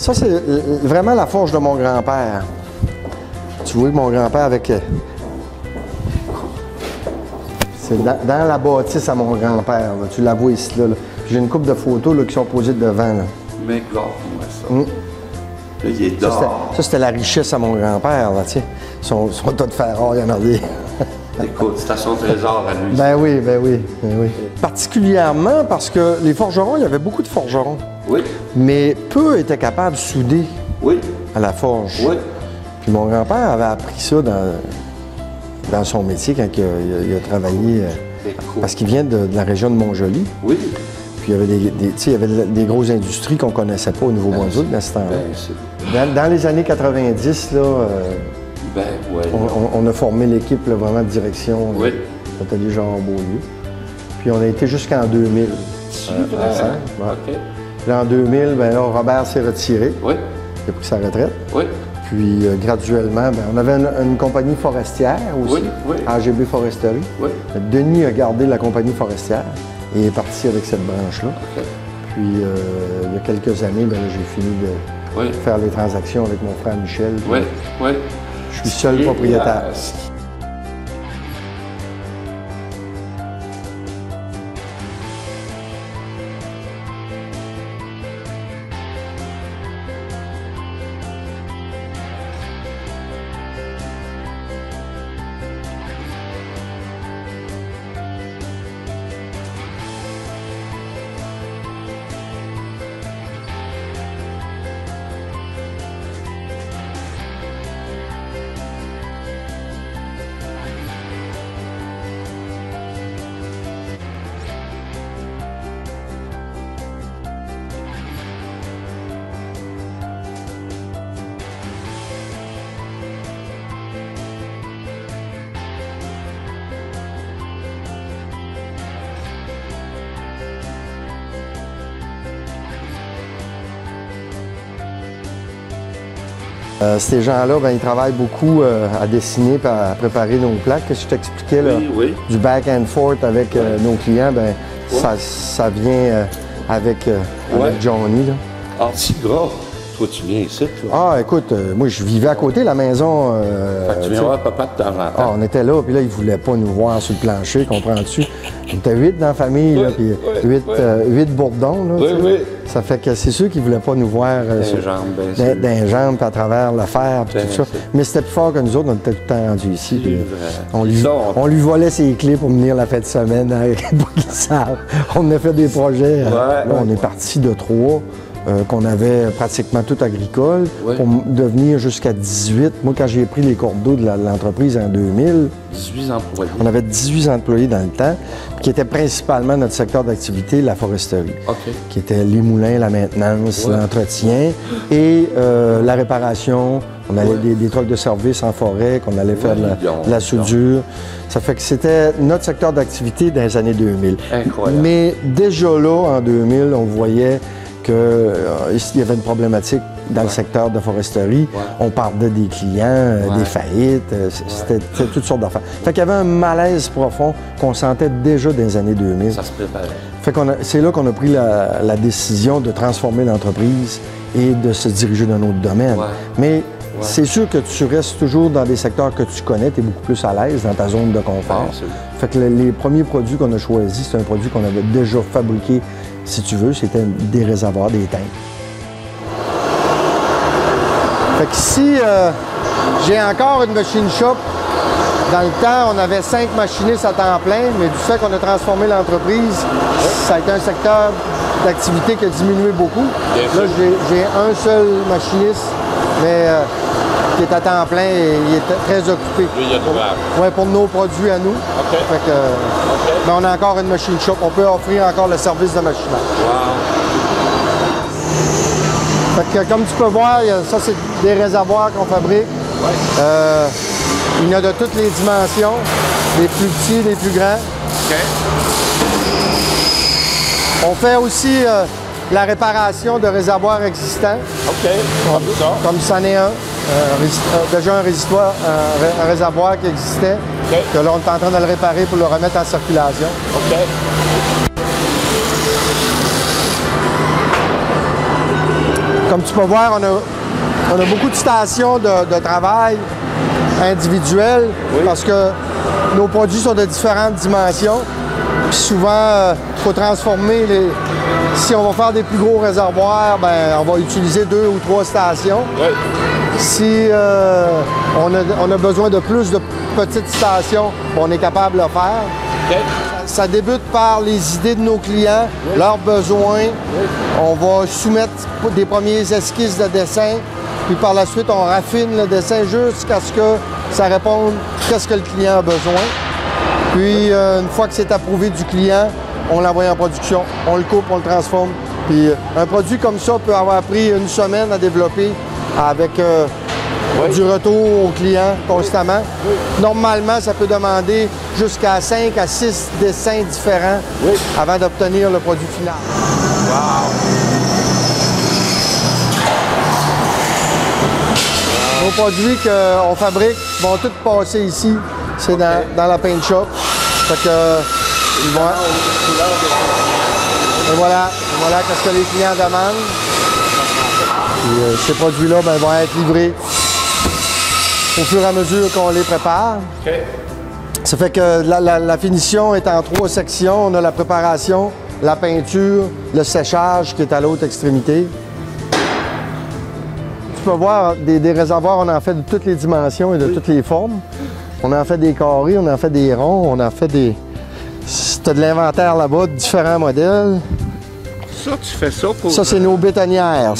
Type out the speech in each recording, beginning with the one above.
Ça, c'est vraiment la forge de mon grand-père. Tu vois que mon grand-père avec... c'est dans la bâtisse à mon grand-père. Tu la vois ici, là. J'ai une couple de photos là, qui sont posées devant. Là. Mais regarde-moi ça. Là, il est d'or. Ça, c'était la richesse à mon grand-père, là, tu sais. Son tas de fer rare, il y en a des. Écoute, c'est à son trésor à lui. Ben oui, ben oui, ben oui. Particulièrement parce que les forgerons, il y avait beaucoup de forgerons. Oui. Mais peu étaient capables de souder Oui. à la forge. Oui. Puis mon grand-père avait appris ça dans son métier quand il a travaillé. Parce qu'il vient de la région de Montjoly. Oui. Puis il y avait des grosses industries qu'on ne connaissait pas au Nouveau-Brunswick dans ce temps-là. Dans les années 90, là, ouais. on a formé l'équipe là, vraiment de direction de l'atelier Jean Beaulieu. Puis on a été jusqu'en 2000. OK. Puis en 2000, ben là, Robert s'est retiré. Oui. Il a pris sa retraite. Oui. Puis graduellement, ben, on avait une compagnie forestière aussi, AGB Foresterie. Oui. Denis a gardé la compagnie forestière et est parti avec cette branche-là. Okay. Puis il y a quelques années, ben, j'ai fini de faire les transactions avec mon frère Michel. Oui, oui. Je suis seul propriétaire. Ces gens-là, ben, ils travaillent beaucoup à dessiner et à préparer nos plaques. Que je t'expliquais, là, du back and forth avec nos clients, ben, ça vient avec Johnny. Là. Ah, si gras. Toi, tu viens ici, toi. Ah, écoute, moi, je vivais à côté de la maison. Fait que tu viens voir papa de temps en temps. Ah, on était là, puis là, ils ne voulaient pas nous voir sur le plancher, comprends-tu? On était 8 dans la famille, là, puis 8 bourdons, là. Oui. Ça fait que c'est sûr qu'ils ne voulaient pas nous voir d'un jambes, puis à travers le fer, puis tout ça. Mais c'était plus fort que nous autres, on était tout le temps rendus ici. Puis, on lui volait ses clés pour venir la fin de semaine, pour qu'ils savent. On a fait des projets. Là, on est parti de 3. Qu'on avait pratiquement tout agricole, pour devenir jusqu'à 18. Moi, quand j'ai pris les cordeaux de l'entreprise en 2000, 18 employés. On avait 18 employés dans le temps, qui était principalement notre secteur d'activité, la foresterie, qui était les moulins, la maintenance, l'entretien et la réparation. On avait des trucks de service en forêt, qu'on allait faire de la soudure. Ça fait que c'était notre secteur d'activité dans les années 2000. Incroyable. Mais déjà là, en 2000, on voyait qu'il y avait une problématique dans le secteur de foresterie. On perdait des clients, des faillites, c'était toutes sortes d'affaires. Fait qu'il y avait un malaise profond qu'on sentait déjà dans les années 2000. Ça se préparait. Fait c'est là qu'on a pris la décision de transformer l'entreprise et de se diriger dans un autre domaine. Mais c'est sûr que tu restes toujours dans des secteurs que tu connais, tu es beaucoup plus à l'aise dans ta zone de confort. Fait que les premiers produits qu'on a choisis, c'est un produit qu'on avait déjà fabriqué, si tu veux, c'était des réservoirs, des tanks. Fait qu'ici, j'ai encore une machine shop. Dans le temps, on avait 5 machinistes à temps plein, mais du fait qu'on a transformé l'entreprise, ça a été un secteur d'activité qui a diminué beaucoup. Là, j'ai un seul machiniste, mais qui est à temps plein et il est très occupé. Lui, il y a de pour nos produits à nous. Fait que, mais on a encore une machine shop. On peut offrir encore le service de machinage. Fait que, comme tu peux voir, ça, c'est des réservoirs qu'on fabrique. Il y en a de toutes les dimensions, les plus petits, les plus grands. On fait aussi la réparation de réservoirs existants. Comme c'en est un. Déjà un réservoir qui existait, que là on est en train de le réparer pour le remettre en circulation. Comme tu peux voir, on a beaucoup de stations de travail individuelles parce que nos produits sont de différentes dimensions. Puis souvent, il faut transformer les... Si on va faire des plus gros réservoirs, ben, on va utiliser 2 ou 3 stations. Oui. Si on a besoin de plus de petites stations, on est capable de le faire. Okay. Ça débute par les idées de nos clients, leurs besoins. On va soumettre des premiers esquisses de dessin, puis par la suite, on raffine le dessin jusqu'à ce que ça réponde à ce que le client a besoin. Puis, une fois que c'est approuvé du client, on l'envoie en production, on le coupe, on le transforme. Puis, un produit comme ça peut avoir pris 1 semaine à développer avec du retour au client constamment. Normalement, ça peut demander jusqu'à 5 à 6 dessins différents avant d'obtenir le produit final. Wow! Nos produits qu'on fabrique vont tous passer ici. C'est dans la paint shop. Fait que, et voilà ce que les clients demandent. Puis, ces produits-là vont être livrés au fur et à mesure qu'on les prépare. Okay. Ça fait que la finition est en 3 sections. On a la préparation, la peinture, le séchage qui est à l'autre extrémité. Tu peux voir des réservoirs, on en fait de toutes les dimensions et de toutes les formes. On en fait des carrés, on en fait des ronds, on en fait des... Tu as de l'inventaire là-bas, de différents modèles. Ça, tu fais ça pour... Ça, c'est nos bétonnières.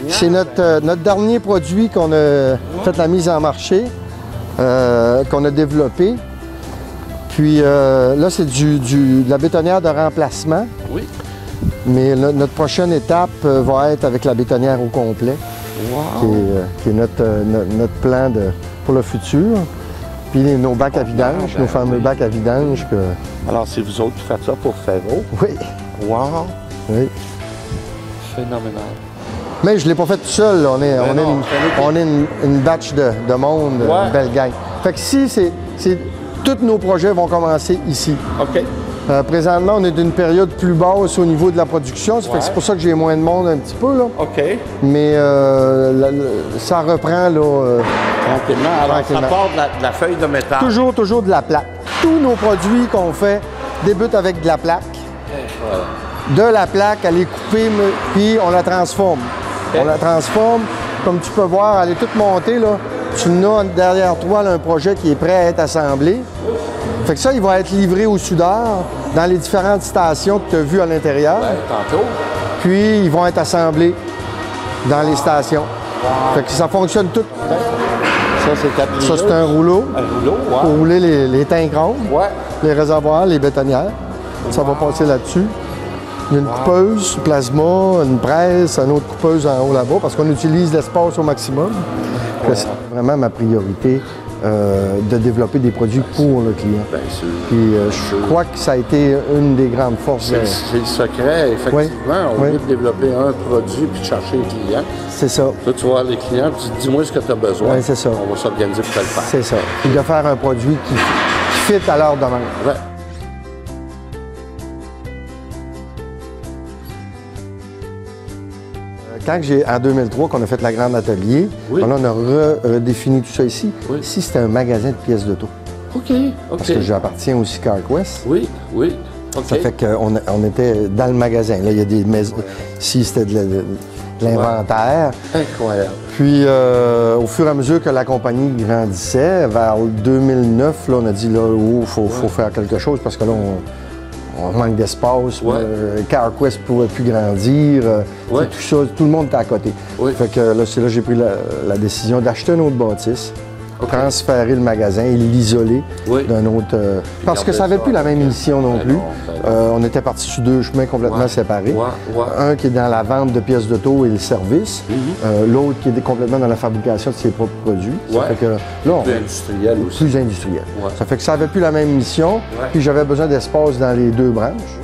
C'est notre dernier produit qu'on a fait la mise en marché, qu'on a développé. Puis là, c'est de la bétonnière de remplacement. Oui. Mais notre prochaine étape va être avec la bétonnière au complet. Wow. Qui est notre plan pour le futur. Puis nos bacs à vidange, nos fameux bacs à vidange. Alors, c'est vous autres qui faites ça pour Ferro? Oui. Wow! Oui. Phénoménal. Mais je ne l'ai pas fait tout seul. On est une batch de monde, une belle gang. Fait que ici, tous nos projets vont commencer ici. OK. Présentement, on est d'une période plus basse au niveau de la production. C'est pour ça que j'ai moins de monde un petit peu. Là. OK. Mais ça reprend là, tranquillement. Alors, tranquillement. Ça part de la feuille de métal. Toujours de la plaque. Tous nos produits qu'on fait débutent avec de la plaque. De la plaque, elle est coupée, puis on la transforme. On la transforme. Comme tu peux voir, elle est toute montée. Là. Tu as derrière toi là, un projet qui est prêt à être assemblé. Fait que ça, il va être livré au soudeur dans les différentes stations que tu as vues à l'intérieur. Tantôt. Puis, ils vont être assemblés dans les stations. Fait que ça fonctionne tout. Ça, c'est un rouleau. Un rouleau, pour rouler les tynchrons, les réservoirs, les bétonnières. Ça va passer là-dessus. Il y a une coupeuse, plasma, une presse, une autre coupeuse en haut là-bas, parce qu'on utilise l'espace au maximum. C'est vraiment ma priorité. De développer des produits pour le client. Bien sûr. Puis je crois que ça a été une des grandes forces. C'est le secret, effectivement. Au lieu de développer un produit puis de chercher les clients. C'est ça. Là, tu vas voir les clients puis dis-moi ce que tu as besoin. Oui, c'est ça. On va s'organiser pour te le faire. C'est ça. Puis de faire un produit qui fit à leur demande. Ouais. Quand en 2003, qu'on a fait la grande atelier, là, on a redéfini tout ça ici. Oui. Ici, c'était un magasin de pièces d'auto. OK. Parce que j'appartiens aussi à CarQuest. Oui. OK. Ça fait qu'on était dans le magasin. Là, il y a des maisons. Ici, c'était de l'inventaire. Incroyable. Puis, au fur et à mesure que la compagnie grandissait, vers 2009, là, on a dit, là, il faut faire quelque chose parce que là, on manque d'espace. CarQuest ne pouvait plus grandir. Tout ça, tout le monde était à côté. Fait que là, c'est là que j'ai pris la décision d'acheter une autre bâtisse, transférer le magasin et l'isoler d'un autre... parce que ça n'avait plus la même mission non plus. On était partis sur 2 chemins complètement séparés. Un qui est dans la vente de pièces d'auto et le service. L'autre qui est complètement dans la fabrication de ses propres produits. Ça fait que là, plus industriel aussi. Plus industriel. Ça fait que ça n'avait plus la même mission. Puis j'avais besoin d'espace dans les 2 branches.